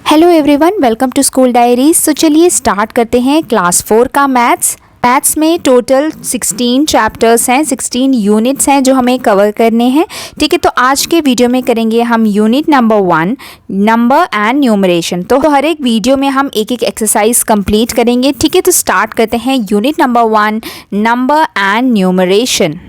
Hello everyone, welcome to school diaries. तो चलिए start करते हैं क्लास 4 का मैथ्स में टोटल 16 चैप्टर्स हैं, 16 यूनिट्स हैं जो हमें कवर करने हैं। ठीक है, तो आज के वीडियो में करेंगे हम unit number 1, number and numeration. तो हर एक वीडियो में हम एक एक एक्सरसाइज कंप्लीट करेंगे। ठीक है, तो स्टार्ट करते हैं unit number 1, number and numeration.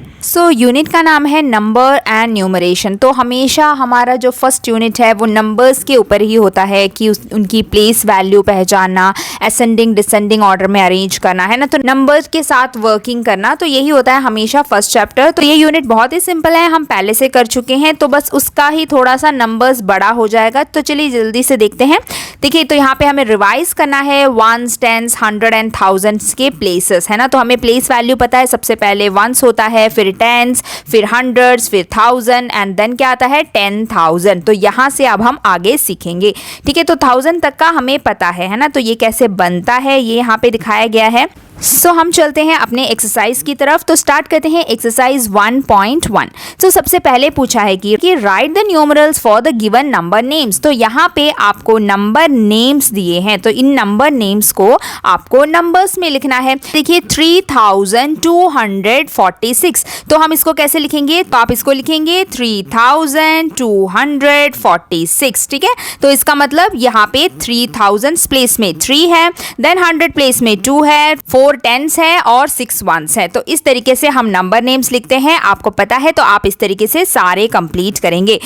Unit का नाम है नंबर एंड न्यूमरेशन। तो हमेशा हमारा जो फर्स्ट यूनिट है वो नंबर्स के ऊपर ही होता है कि उनकी प्लेस वैल्यू पहचानना, असेंडिंग डिसेंडिंग ऑर्डर में अरेंज करना, है ना। तो नंबर्स के साथ वर्किंग करना, तो यही होता है हमेशा फर्स्ट चैप्टर। तो ये यूनिट बहुत ही सिंपल है, हम पहले से कर चुके हैं, तो बस उसका ही थोड़ा सा नंबर्स बड़ा हो जाएगा। तो चलिए जल्दी से देखते हैं। देखिए, तो यहाँ पे हमें रिवाइज करना है वंस, टेंस, 100 एंड थाउजेंड्स के प्लेसेस, है ना। तो हमें प्लेस वैल्यू पता है, सबसे पहले वंस होता है, फिर टेंस, फिर हंड्रेड्स, फिर 1000 एंड देन क्या आता है 10,000। तो यहाँ से अब हम आगे सीखेंगे। ठीक है, तो 1000 तक का हमें पता है ना। तो ये कैसे बनता है ये यहाँ पे दिखाया गया है। हम चलते हैं अपने एक्सरसाइज की तरफ। तो स्टार्ट करते हैं एक्सरसाइज 1.1। सबसे पहले पूछा है कि right the numerals for the given number names. तो यहाँ पे आपको नंबर नेम्स दिए हैं, तो इन नंबर नेम्स को आपको नंबर्स में लिखना है। देखिए 3246, तो हम इसको कैसे लिखेंगे, तो आप इसको लिखेंगे 3246। ठीक है, तो इसका मतलब यहाँ पे 3000 प्लेस में 3 है, देन 100 प्लेस में 2 है, 4 टेंस है और 6 वंस है। तो इस तरीके से हम नंबर नेम्स लिखते हैं। आपको पता है तो आप इस तरीके से सारे कंप्लीट करेंगे।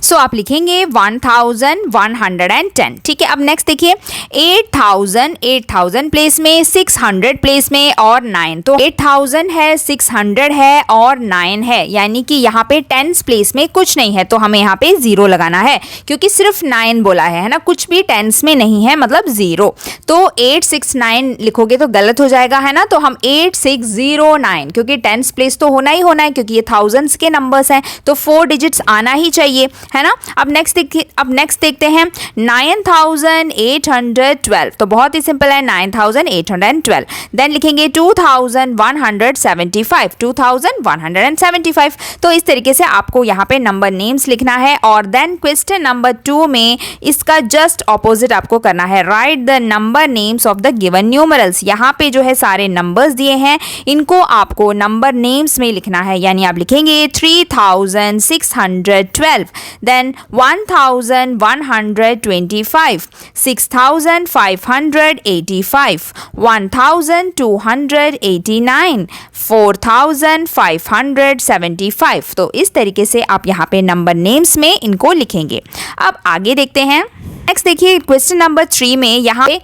आप लिखेंगे 1110। ठीक है, अब नेक्स्ट देखिए 8000 प्लेस में, 600 प्लेस में और 9। तो 8000 है, 600 है और 9 है, यानी कि यहाँ पे टेंस प्लेस में कुछ नहीं है, तो हमें यहाँ पे 0 लगाना है क्योंकि सिर्फ 9 बोला है ना, कुछ भी टेंस में नहीं है, मतलब 0। तो 869 लिखोगे तो गलत हो जाएगा, है ना। तो हम 8609, क्योंकि टेंस प्लेस तो होना ही होना है क्योंकि ये थाउजेंड्स के नंबर्स हैं, तो 4 डिजिट्स आना ही चाहिए, है ना। अब नेक्स्ट देखते हैं 9812। तो बहुत ही सिंपल है, 9812। देन लिखेंगे 2175। तो इस तरीके से आपको यहाँ पे नंबर नेम्स लिखना है। और देन क्वेश्चन नंबर 2 में इसका जस्ट ऑपोजिट आपको करना है, right the number names of the given numerals. यहाँ पे जो है सारे नंबर्स दिए हैं, इनको आपको नंबर नेम्स में लिखना है, यानी आप लिखेंगे 3612, then 1125, 6585, 1289, 4575। तो इस तरीके से आप यहाँ पे नंबर नेम्स में इनको लिखेंगे। अब आगे देखते हैं। नेक्स्ट देखिए क्वेश्चन नंबर 3 में यहाँ पे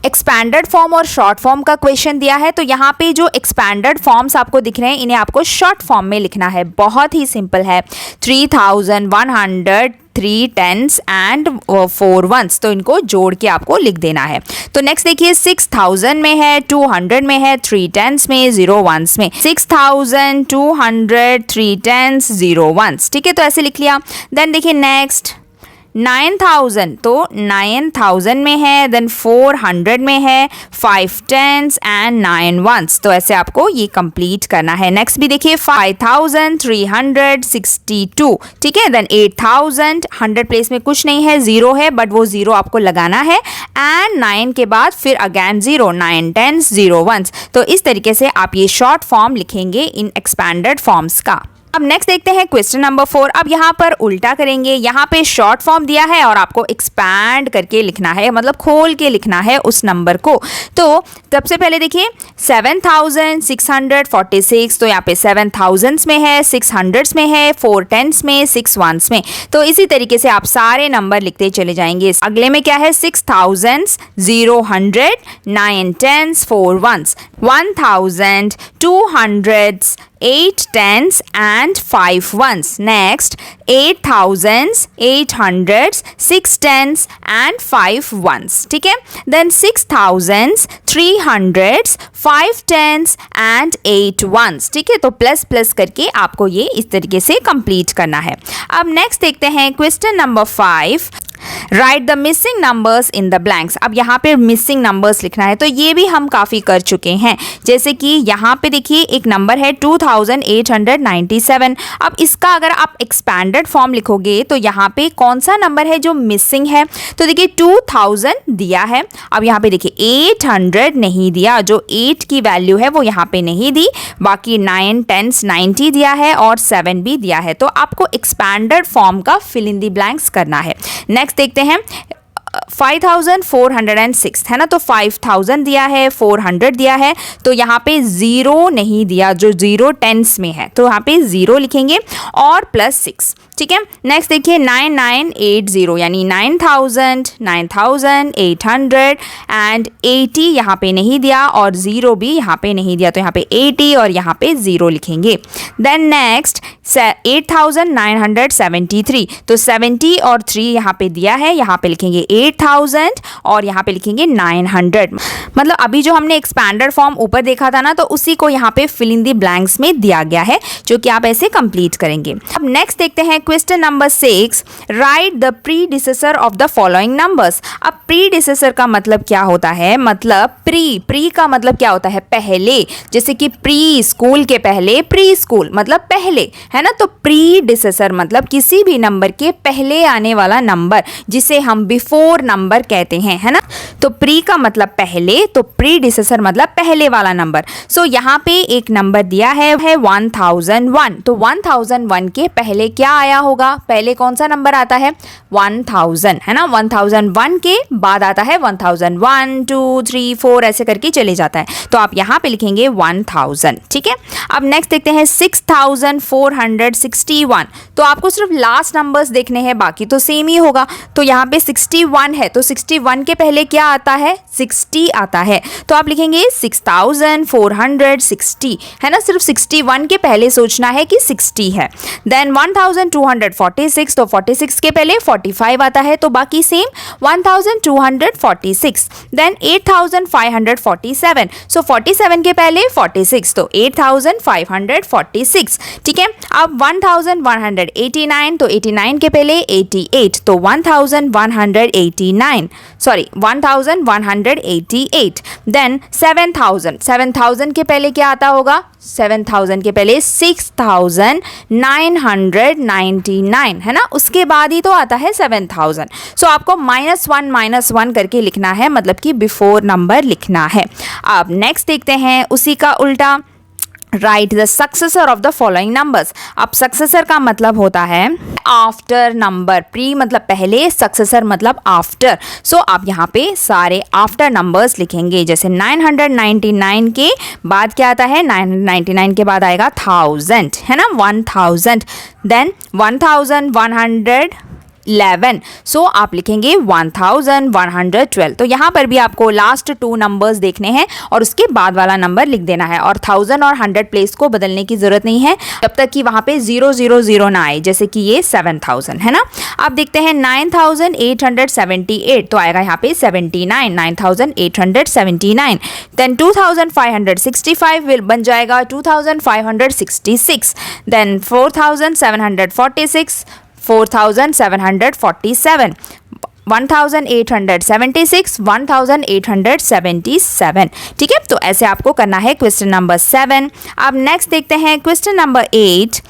एक्सपैंडेड फॉर्म और शॉर्ट फॉर्म का क्वेश्चन दिया है। तो यहाँ पे जो एक्सपैंडेड फॉर्म्स आपको दिख रहे हैं, इन्हें आपको शॉर्ट फॉर्म में लिखना है। बहुत ही सिंपल है, 3100, 3 टेंस एंड 4 वंस, तो इनको जोड़ के आपको लिख देना है। तो नेक्स्ट देखिए 6000 में है, 200 में है, 3 टेंस में, 0 वंस में। 6200, 3 टेंस, 0 वंस। ठीक है, तो ऐसे लिख लिया। देन देखिए नेक्स्ट 9000, तो 9000 में है, देन 400 में है, 5 टेंस एंड 9 वंस। तो ऐसे आपको ये कंप्लीट करना है। नेक्स्ट भी देखिए 5362। ठीक है, देन 8000, 100 प्लेस में कुछ नहीं है, 0 है, बट वो 0 आपको लगाना है, एंड 9 के बाद फिर अगेन 0, 9 टेंस, 0 वंस। तो इस तरीके से आप ये शॉर्ट फॉर्म लिखेंगे इन एक्सपैंडेड फॉर्म्स का। अब नेक्स्ट देखते हैं क्वेश्चन नंबर 4। अब यहाँ पर उल्टा करेंगे, यहाँ पे शॉर्ट फॉर्म दिया है और आपको एक्सपैंड करके लिखना है, मतलब खोल के लिखना है उस नंबर को। तो सबसे पहले देखिए 7646, तो यहाँ पे 7000 में है, 600 में है, 4 टेंस में, 6 वंस में। तो इसी तरीके से आप सारे नंबर लिखते चले जाएंगे। अगले में क्या है 6000, 0, 100, 9 tens, 4 ones, 1200, 200, 8 tens and 5 ones. Next 8000, 800, 6 tens and 5 ones. ठीक है, देन 6000, 300, 5 टेंस एंड 8 वंस। ठीक है, तो प्लस प्लस करके आपको ये इस तरीके से कंप्लीट करना है। अब नेक्स्ट देखते हैं question number 5। Right the missing numbers in the blanks. अब यहाँ पे मिसिंग नंबर्स लिखना है, तो ये भी हम काफ़ी कर चुके हैं। जैसे कि यहाँ पे देखिए एक नंबर है 2897। अब इसका अगर आप एक्सपैंडेड फॉर्म लिखोगे तो यहाँ पे कौन सा नंबर है जो मिसिंग है, तो देखिए 2000 दिया है। अब यहाँ पे देखिए 800 नहीं दिया, जो 8 की वैल्यू है वो यहाँ पे नहीं दी, बाकी 9 10 90 दिया है और 7 भी दिया है। तो आपको एक्सपैंडेड फॉर्म का फिल इन द ब्लैंक्स करना है। नेक्स्ट देखते हैं 5406 है ना, तो 5000 दिया है, 400 दिया है, तो यहाँ पे 0 नहीं दिया, जो 0 टेंस में है, तो यहाँ पे 0 लिखेंगे और +6। ठीक है, नेक्स्ट देखिए 9980 यानी 9000 9800 एंड 80 यहाँ पे नहीं दिया और 0 भी यहाँ पे नहीं दिया, तो यहाँ पे 80 और यहाँ पे 0 लिखेंगे। देन नेक्स्ट 8973, तो 70 और 3 यहाँ पे दिया है, यहाँ पे लिखेंगे 8000 और यहाँ पे लिखेंगे 900। मतलब अभी जो हमने एक्सपैंडेड फॉर्म ऊपर देखा था ना, तो उसी को यहाँ पे फिल इन द ब्लैंक्स में दिया गया है, जो कि आप ऐसे कंप्लीट करेंगे। अब नेक्स्ट देखते हैं question number 6, right the predecessor of the following numbers. अब प्रीडिसेसर का मतलब क्या होता है, मतलब प्री का मतलब क्या होता है, पहले। जैसे कि प्री स्कूल के पहले प्री स्कूल मतलब पहले, है ना, तो प्रीडिसेसर मतलब किसी भी नंबर के पहले आने वाला नंबर, जिसे हम बिफोर नंबर कहते हैं, है ना। तो प्री का मतलब पहले, तो प्रीडिसेसर मतलब पहले वाला नंबर। सो यहाँ पे एक नंबर दिया है 1001, तो 1001 के पहले क्या आया होगा, पहले कौन सा नंबर आता है 1000, है ना। 1001 के बाद आता है 1001 2 3 4 ऐसे करके चले जाता है, तो आप यहाँ पे लिखेंगे 1000। ठीक है, अब नेक्स्ट देखते हैं 6461, तो आपको सिर्फ लास्ट नंबर्स देखने हैं, बाकी तो सेम ही होगा। तो यहाँ पे 61 है, तो 61 के पहले क्या आता है 60 आता है, तो आप लिखेंगे 6460, है ना, सिर्फ 61 के पहले सोचना है कि 60 है। देन 1246, तो 46 के पहले 45 आता है, तो बाकी सेम 1246। देन 8547, सो 47 के पहले 46, तो 8546। ठीक है, अब 1189, तो 89 के पहले 88, तो 1189, सॉरी 1188। देन 7000 के पहले क्या आता होगा, 7000 के पहले 6999, है ना, उसके बाद ही तो आता है 7000। सो आपको -1 करके लिखना है, मतलब कि बिफोर नंबर लिखना है। अब नेक्स्ट देखते हैं उसी का उल्टा, right the successor of the following numbers. अब सक्सेसर का मतलब होता है आफ्टर नंबर, प्री मतलब पहले, सक्सेसर मतलब आफ्टर। सो आप यहाँ पे सारे आफ्टर नंबर्स लिखेंगे, जैसे 999 के बाद क्या आता है, 999 के बाद आएगा 1000, है ना, 1000। देन 1111, सो आप लिखेंगे 1112। तो यहाँ पर भी आपको लास्ट 2 नंबर्स देखने हैं और उसके बाद वाला नंबर लिख देना है, और 1000 और 100 प्लेस को बदलने की जरूरत नहीं है जब तक कि वहाँ पे 000 ना आए, जैसे कि ये 7000 है ना। अब देखते हैं 9878, तो आएगा यहाँ पे 79, 9879। देन 2565 बन जाएगा 2566। देन 4746, 4747, 1876, 1877। ठीक है, तो ऐसे आपको करना है क्वेश्चन नंबर 7। अब नेक्स्ट देखते हैं question number 8,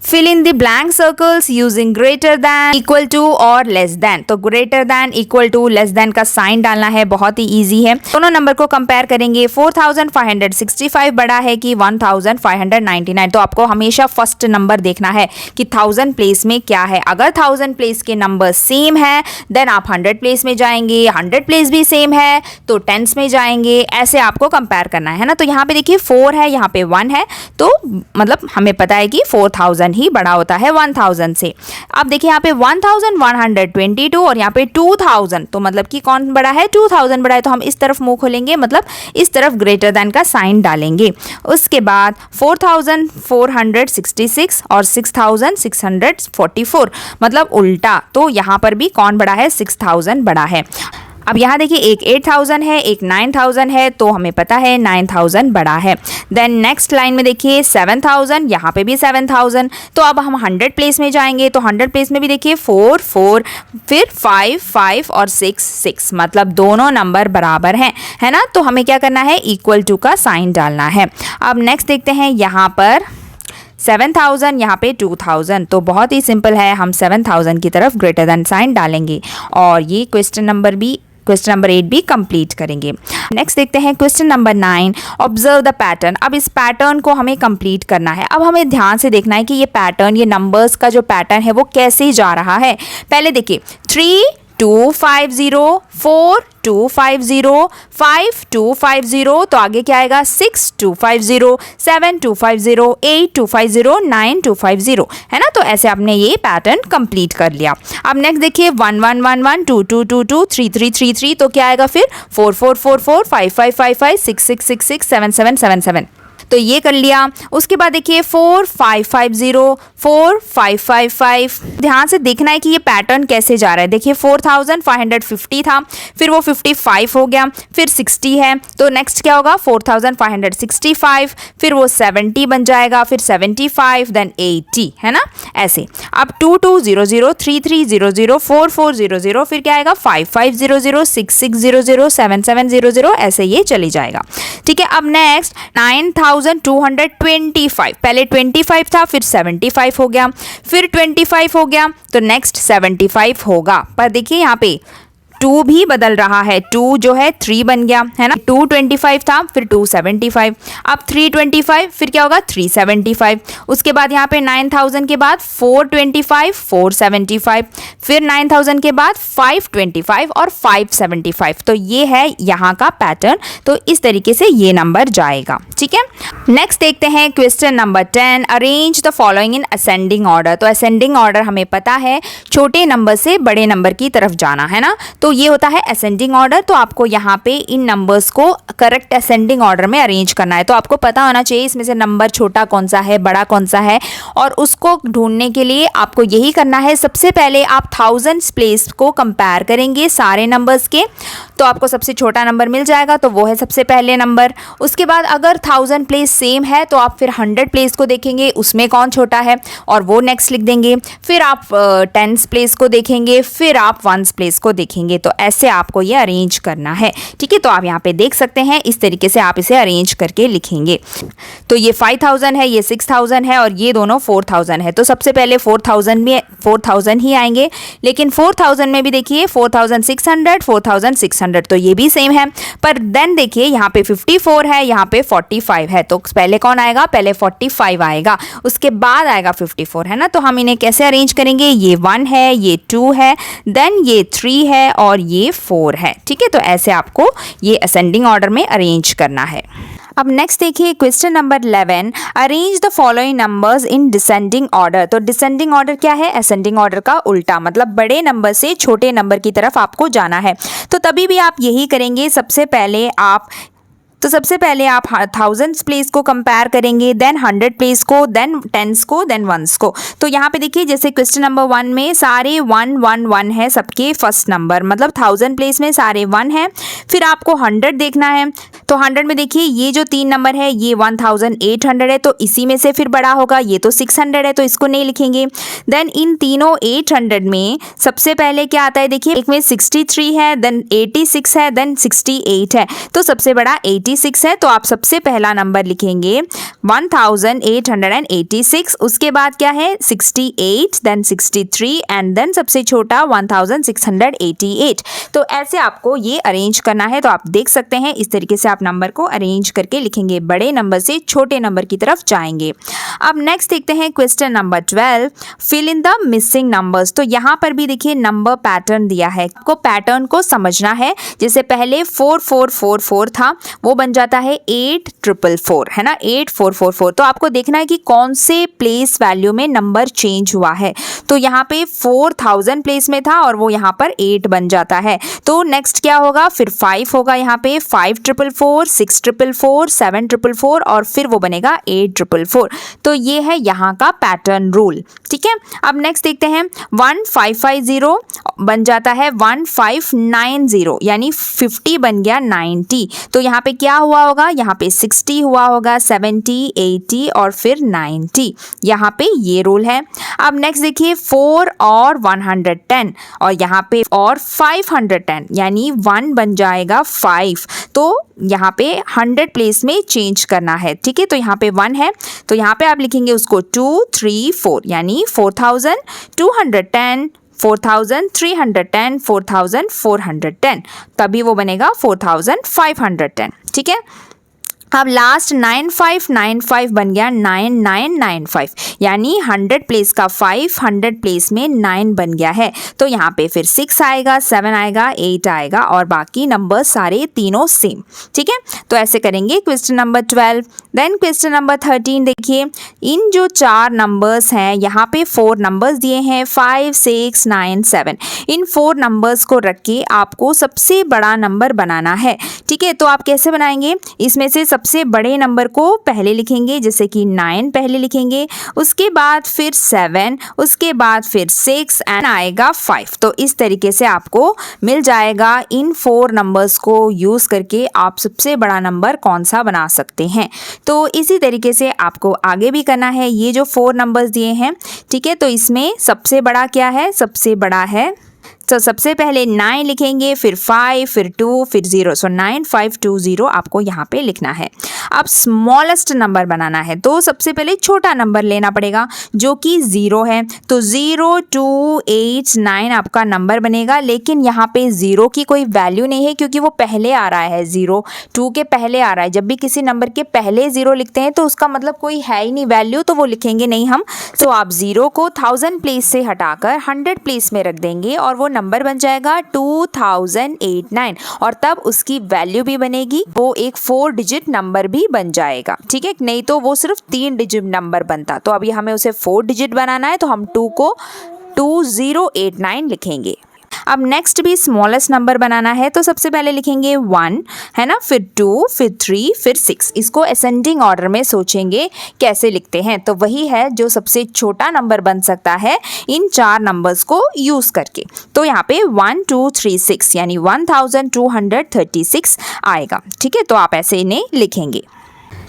fill in the blank circles using greater than, equal to और लेस देन। तो greater than, equal to, less than का साइन डालना है, बहुत ही इजी है। दोनों नंबर को कंपेयर करेंगे, 4565 बड़ा है कि 1599, तो आपको हमेशा फर्स्ट नंबर देखना है कि 1000 प्लेस में क्या है। अगर 1000 प्लेस के नंबर सेम है देन आप 100 प्लेस में जाएंगे, 100 प्लेस भी सेम है तो टेंस में जाएंगे, ऐसे आपको कंपेयर करना है ना। तो यहाँ पे देखिए 4 है, यहाँ पे 1 है, तो मतलब हमें पता है कि 4000 ही बड़ा होता है 1000 से। अब देखिए यहाँ पे 1122 और यहाँ पे 2000, तो मतलब कि कौन बड़ा है, 2000 बड़ा है, तो हम इस तरफ मुंह खोलेंगे, मतलब इस तरफ ग्रेटर देन का साइन डालेंगे। उसके बाद 4466 और 6644, मतलब उल्टा, तो यहाँ पर भी कौन बड़ा है, 6000 बड़ा है। अब यहाँ देखिए एक 8000 है, एक 9000 है, तो हमें पता है 9000 बड़ा है। देन नेक्स्ट लाइन में देखिए 7000, यहाँ पे भी 7000। तो अब हम 100 प्लेस में जाएंगे, तो 100 प्लेस में भी देखिए 4 4, फिर 5 5 और 6 6, मतलब दोनों नंबर बराबर हैं, है ना। तो हमें क्या करना है, इक्वल टू का साइन डालना है। अब नेक्स्ट देखते हैं यहाँ पर 7000, यहाँ पे 2000, तो बहुत ही सिंपल है, हम 7000 की तरफ ग्रेटर देन साइन डालेंगे और ये क्वेश्चन नंबर 8 भी कंप्लीट करेंगे। नेक्स्ट देखते हैं question number 9, observe the pattern. अब इस पैटर्न को हमें कंप्लीट करना है। अब हमें ध्यान से देखना है कि ये पैटर्न, ये नंबर्स का जो पैटर्न है वो कैसे जा रहा है। पहले देखिए 3 2 5 0, 4 2 5 0, 5 2 5 0, तो आगे क्या आएगा 6 2 5 0, 7 2 5 0, 8 2 5 0, 9 2 5 0, है ना। तो ऐसे आपने ये पैटर्न कंप्लीट कर लिया। अब नेक्स्ट देखिए 1 1 1 1, 2 2 2 2, 3 3 3 3, तो क्या आएगा फिर 4 4 4 4, 5 5 5 5, 6 6 6 6, 7 7 7 7, तो ये कर लिया। उसके बाद देखिए 4 5 5 0, 4 5 5 5, ध्यान से देखना है कि ये पैटर्न कैसे जा रहा है। देखिए 4550 था, फिर वो 55 हो गया, फिर 60 है, तो नेक्स्ट क्या होगा 4565, फिर वो 70 बन जाएगा, फिर 75, देन 80, है ना, ऐसे। अब 2 2 0 0, 3 3 0 0, 4 4 0 0, फिर क्या आएगा 5 5 0 0, 6 6 0 0, 7 7 0 0, ऐसे ये चली जाएगा। ठीक है, अब नेक्स्ट 9225, पहले 25 था, फिर 75 हो गया, फिर 25 हो गया, तो नेक्स्ट 75 होगा। पर देखिए यहाँ पे 2 भी बदल रहा है, 2 जो है 3 बन गया, है ना। 225 था, फिर 275, अब 325, फिर क्या होगा 375। उसके बाद यहाँ पे 9000 के बाद 425 475, फिर 9000 के बाद 525 और 575, तो ये है यहाँ का पैटर्न। तो इस तरीके से ये नंबर जाएगा। ठीक है, नेक्स्ट देखते हैं question number 10, arrange the following in ascending order. तो असेंडिंग ऑर्डर हमें पता है छोटे नंबर से बड़े नंबर की तरफ जाना, है ना। तो ये होता है असेंडिंग ऑर्डर। तो आपको यहाँ पे इन नंबर्स को करेक्ट असेंडिंग ऑर्डर में अरेंज करना है। तो आपको पता होना चाहिए इसमें से नंबर छोटा कौन सा है, बड़ा कौन सा है, और उसको ढूंढने के लिए आपको यही करना है। सबसे पहले आप थाउजेंड्स प्लेस को कंपेयर करेंगे सारे नंबर्स के, तो आपको सबसे छोटा नंबर मिल जाएगा, तो वो है सबसे पहले नंबर। उसके बाद अगर 1000 प्लेस सेम है तो आप फिर 100 प्लेस को देखेंगे, उसमें कौन छोटा है और वो नेक्स्ट लिख देंगे। फिर आप 10 प्लेस को देखेंगे, फिर आप 1 प्लेस को देखेंगे। तो ऐसे आपको ये अरेंज करना है। ठीक है, तो आप यहाँ पे देख सकते हैं इस तरीके से आप इसे अरेंज करके लिखेंगे। तो ये 5000 है, ये 6000 है और ये दोनों 4000 है। तो सबसे पहले 4000 ही आएंगे, लेकिन 4000 में भी देखिए 4600 4600, तो ये भी सेम है। पर देन देखिए यहाँ पे 54 है, यहाँ पे 45 है, तो पहले कौन आएगा, पहले 45 आएगा, उसके बाद आएगा 54, है ना। तो हम इन्हें कैसे अरेंज करेंगे, ये 1 है, ये 2 है, देन ये 3 है और ये 4 है। ठीक है, तो ऐसे आपको ये असेंडिंग ऑर्डर में अरेंज करना है। अब नेक्स्ट देखिए question number 11, arrange the following numbers in descending order. तो डिसेंडिंग ऑर्डर क्या है, असेंडिंग ऑर्डर का उल्टा, मतलब बड़े नंबर से छोटे नंबर की तरफ आपको जाना है। तो तभी भी आप यही करेंगे, सबसे पहले आप थाउजेंड्स प्लेस को कंपेयर करेंगे, देन 100 प्लेस को, देन 10s को, देन 1s को। तो यहाँ पे देखिए जैसे क्वेश्चन नंबर 1 में सारे 1 1 1 है सबके फर्स्ट नंबर, मतलब 1000 प्लेस में सारे 1 है। फिर आपको 100 देखना है, तो 100 में देखिए ये जो 3 नंबर है ये 1800 है, तो इसी में से फिर बड़ा होगा, ये तो 600 है, तो इसको नहीं लिखेंगे। देन इन तीनों 800 में सबसे पहले क्या आता है, देखिए एक में 63 है, देन 86 है, देन 68 है, तो सबसे बड़ा 86 है। तो आप सबसे पहला नंबर लिखेंगे 1886, उसके बाद क्या है 68, देन 63 एंड देन सबसे छोटा 1688। तो ऐसे आपको ये अरेंज करना है। तो आप देख सकते हैं इस तरीके से आप नंबर को अरेंज करके लिखेंगे, बड़े नंबर से छोटे नंबर की तरफ जाएंगे। अब नेक्स्ट देखते हैं question number 12, fill in the missing numbers. तो यहाँ पर भी देखिए नंबर पैटर्न दिया है, आपको पैटर्न को समझना है। जैसे पहले 4444 था, वो बन जाता है 8444, है ना, 8444। तो आपको देखना है कि कौन से प्लेस वैल्यू में नंबर चेंज हुआ है। तो यहाँ पे 4000 प्लेस में था और वो यहाँ पर 8 बन जाता है। तो नेक्स्ट क्या होगा, फिर 5 होगा, यहाँ पे 5444, 6444, 7444 और फिर वो बनेगा 8444। तो ये है यहाँ का पैटर्न रूल। ठीक है, अब नेक्स्ट देखते हैं 1550, बन जाता है 1590, यानी 50 बन गया 90। तो यहाँ पे क्या हुआ होगा, यहाँ पे 60 हुआ होगा, 70, 80 और फिर 90। यहाँ पे ये रूल है। अब नेक्स्ट देखिए 4 और 110 और यहाँ पे और 510, यानी 1 बन जाएगा 5। तो यहाँ पे 100 प्लेस में चेंज करना है, ठीक है। तो यहाँ पे 1 है तो यहाँ पे आप लिखेंगे उसको 2, 3, 4, यानी 4210, 4310, 4410, तभी वो बनेगा 4510, ठीक है। अब लास्ट 9595 बन गया 9995, यानी 100 प्लेस का 5 100 प्लेस में 9 बन गया है। तो यहाँ पे फिर 6 आएगा, 7 आएगा, 8 आएगा और बाकी नंबर सारे तीनों सेम, ठीक है। तो ऐसे करेंगे question number 12। Then question number 13 देखिए, इन जो 4 नंबर्स हैं यहाँ पे 4 नंबर्स दिए हैं 5, 6, 9, 7। इन 4 नंबर्स को रख के आपको सबसे बड़ा नंबर बनाना है, ठीक है। तो आप कैसे बनाएंगे, इसमें से सबसे बड़े नंबर को पहले लिखेंगे, जैसे कि 9 पहले लिखेंगे, उसके बाद फिर 7, उसके बाद फिर 6 एंड आएगा 5। तो इस तरीके से आपको मिल जाएगा इन 4 नंबर्स को यूज़ करके आप सबसे बड़ा नंबर कौन सा बना सकते हैं। तो इसी तरीके से आपको आगे भी करना है। ये जो 4 नंबर्स दिए हैं, ठीक है, तो इसमें सबसे बड़ा क्या है, सबसे बड़ा है, तो सबसे पहले 9 लिखेंगे, फिर 5, फिर 2, फिर 0। सो 9520 आपको यहाँ पे लिखना है। अब स्मॉलेस्ट नंबर बनाना है तो सबसे पहले छोटा नंबर लेना पड़ेगा जो कि 0 है। तो 0, 2, 8, 9 आपका नंबर बनेगा, लेकिन यहाँ पे 0 की कोई वैल्यू नहीं है क्योंकि वो पहले आ रहा है, 0 2 के पहले आ रहा है। जब भी किसी नंबर के पहले 0 लिखते हैं तो उसका मतलब कोई है ही नहीं वैल्यू, तो वो लिखेंगे नहीं हम। तो आप 0 को 1000 प्लेस से हटाकर 100 प्लेस में रख देंगे और वो नंबर बन जाएगा 2089 और तब उसकी वैल्यू भी बनेगी, वो एक 4 डिजिट नंबर भी बन जाएगा, ठीक है। नहीं तो वो सिर्फ 3 डिजिट नंबर बनता। तो अभी हमें उसे 4 डिजिट बनाना है तो हम 2 को 2089 लिखेंगे। अब नेक्स्ट भी स्मॉलेस्ट नंबर बनाना है तो सबसे पहले लिखेंगे 1, है ना, फिर 2, फिर 3, फिर 6। इसको असेंडिंग ऑर्डर में सोचेंगे कैसे लिखते हैं। तो वही है जो सबसे छोटा नंबर बन सकता है इन 4 नंबर्स को यूज़ करके। तो यहाँ पे 1, 2, 3, 6 यानी 1236 आएगा, ठीक है। तो आप ऐसे इन्हें लिखेंगे।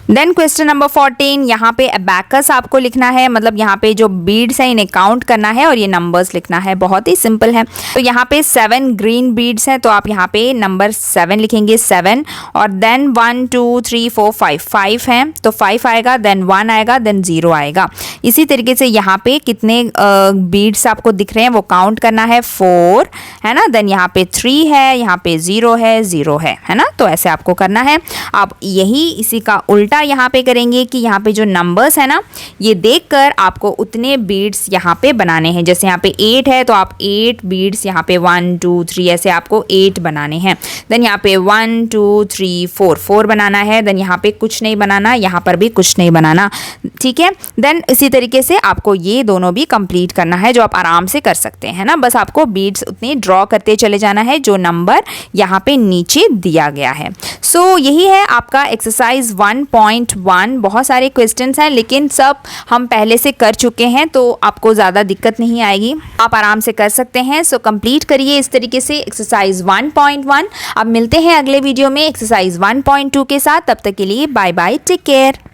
देन क्वेश्चन नंबर 14, यहाँ पे अबैकस आपको लिखना है, मतलब यहाँ पे जो बीड्स हैं इन्हें काउंट करना है और ये नंबर्स लिखना है। बहुत ही सिंपल है। तो यहाँ पे 7 ग्रीन बीड्स हैं तो आप यहाँ पे नंबर 7 लिखेंगे, 7 और देन 1, 2, 3, 4, 5 हैं तो 5 आएगा, देन 1 आएगा, देन 0 आएगा। इसी तरीके से यहाँ पे कितने बीड्स आपको दिख रहे हैं वो काउंट करना है, 4 है ना, देन यहाँ पे 3 है, यहाँ पे 0 है ना। तो ऐसे आपको करना है। आप यही इसी का उल्टा यहाँ पे करेंगे कि यहाँ पे जो नंबर्स है ना ये देखकर आपको उतने बीड्स यहाँ पे बनाने हैं। जैसे यहाँ पे 8 है तो आप 8 बीड्स यहाँ पे 1, 2, 3 ऐसे आपको 8 बनाने हैं। देन यहाँ पे 1, 2, 3, 4 बनाना है। देन यहाँ पे कुछ नहीं बनाना, यहाँ पर भी कुछ नहीं बनाना, ठीक है। देन इसी तरीके से आपको ये दोनों भी कंप्लीट करना है जो आप आराम से कर सकते हैं ना। बस आपको बीड्स उतने ड्रॉ करते चले जाना है जो नंबर यहाँ पे नीचे दिया गया है। सो यही है आपका एक्सरसाइज 1.1। बहुत सारे क्वेश्चंस हैं लेकिन सब हम पहले से कर चुके हैं तो आपको ज़्यादा दिक्कत नहीं आएगी, आप आराम से कर सकते हैं। सो कंप्लीट करिए इस तरीके से एक्सरसाइज 1.1। अब मिलते हैं अगले वीडियो में एक्सरसाइज 1.2 के साथ। तब तक के लिए बाय बाय, टेक केयर।